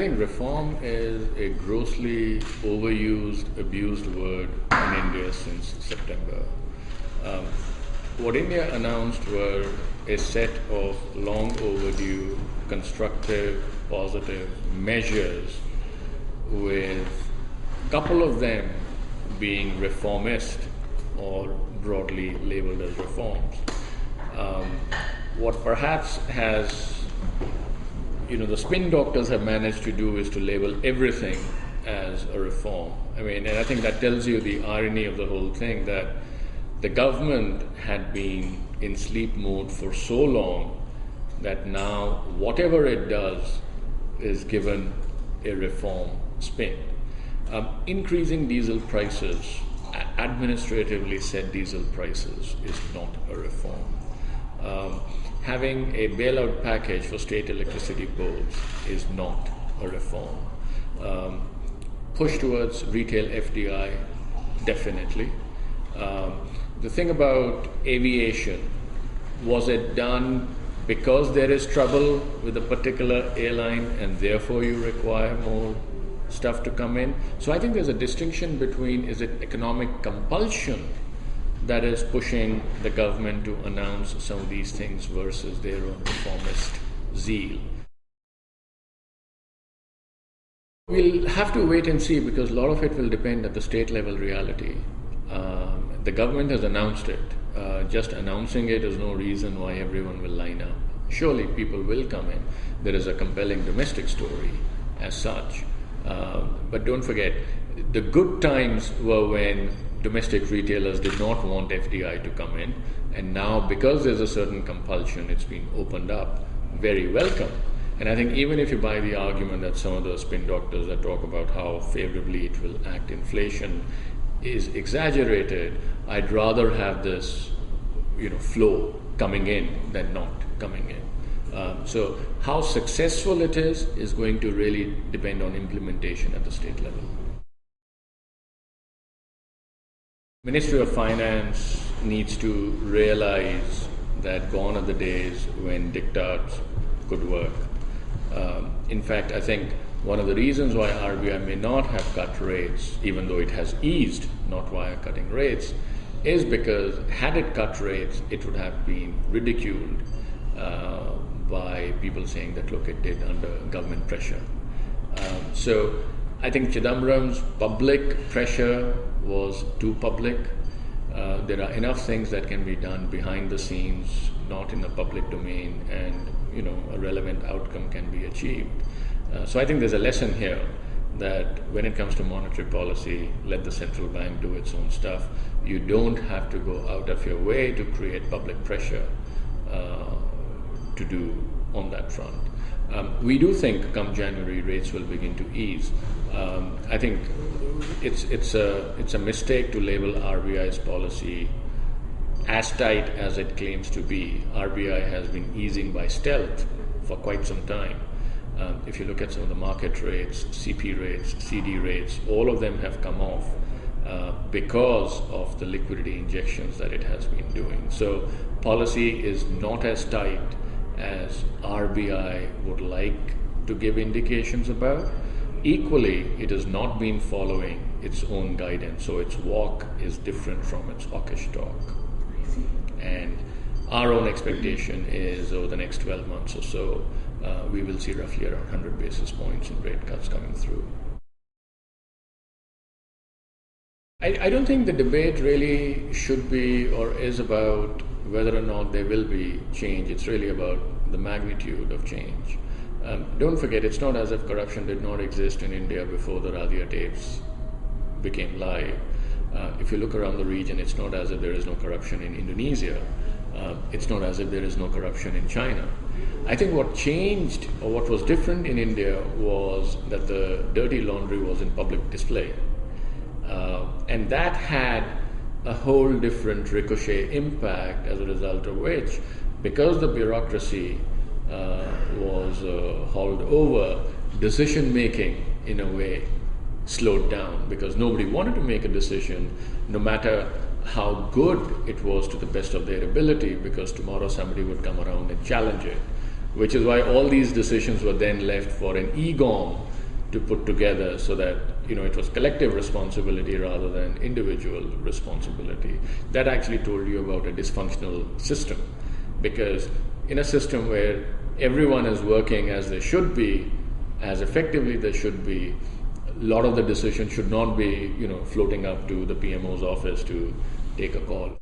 think reform is a grossly overused, abused word in India since September. What India announced were a set of long overdue, constructive, positive measures, with a couple of them being reformist or broadly labeled as reforms. What perhaps has, the spin doctors have managed to do is to label everything as a reform. And I think that tells you the irony of the whole thing, that the government had been in sleep mode for so long that now whatever it does is given a reform spin. Increasing diesel prices, administratively set diesel prices, is not a reform. Having a bailout package for state electricity boards is not a reform. Push towards retail FDI, definitely. The thing about aviation, was it done because there is trouble with a particular airline and therefore you require more stuff to come in? So I think there's a distinction between, is it economic compulsion that is pushing the government to announce some of these things versus their own reformist zeal. We'll have to wait and see, because a lot of it will depend at the state level reality. The government has announced it. Just announcing it is no reason why everyone will line up. Surely people will come in. There is a compelling domestic story as such. But don't forget, the good times were when domestic retailers did not want FDI to come in, and now because there's a certain compulsion, it's been opened up. Very welcome. And I think even if you buy the argument that some of the spin doctors that talk about how favorably it will act inflation is exaggerated, I'd rather have this flow coming in than not coming in. So how successful it is going to really depend on implementation at the state level. Ministry of Finance needs to realize that gone are the days when diktats could work. In fact, I think one of the reasons why RBI may not have cut rates, even though it has eased, not via cutting rates, is because had it cut rates, it would have been ridiculed by people saying that, look, it did under government pressure. So I think Chidambaram's public pressure was too public. There are enough things that can be done behind the scenes, not in the public domain, and a relevant outcome can be achieved. So I think there's a lesson here that when it comes to monetary policy, let the central bank do its own stuff. You don't have to go out of your way to create public pressure to do on that front. We do think come January rates will begin to ease. I think it's a mistake to label RBI's policy as tight as it claims to be. RBI has been easing by stealth for quite some time. If you look at some of the market rates, CP rates, CD rates, all of them have come off because of the liquidity injections that it has been doing. So policy is not as tight as RBI would like to give indications about. Equally, it has not been following its own guidance, so its walk is different from its hawkish talk. And our own expectation is over the next 12 months or so, we will see roughly around 100 basis points in rate cuts coming through. I don't think the debate really should be or is about whether or not there will be change. It's really about the magnitude of change. Don't forget, it's not as if corruption did not exist in India before the Radia tapes became live. If you look around the region, it's not as if there is no corruption in Indonesia. It's not as if there is no corruption in China. I think what changed or what was different in India was that the dirty laundry was in public display. And that had a whole different ricochet impact, as a result of which, because the bureaucracy was hauled over, decision making in a way slowed down, because nobody wanted to make a decision no matter how good it was to the best of their ability, because tomorrow somebody would come around and challenge it. which is why all these decisions were then left for an EGOM to put together, so that it was collective responsibility rather than individual responsibility. That actually told you about a dysfunctional system, because in a system where everyone is working as they should be, as effectively they should be, a lot of the decisions should not be floating up to the PMO's office to take a call.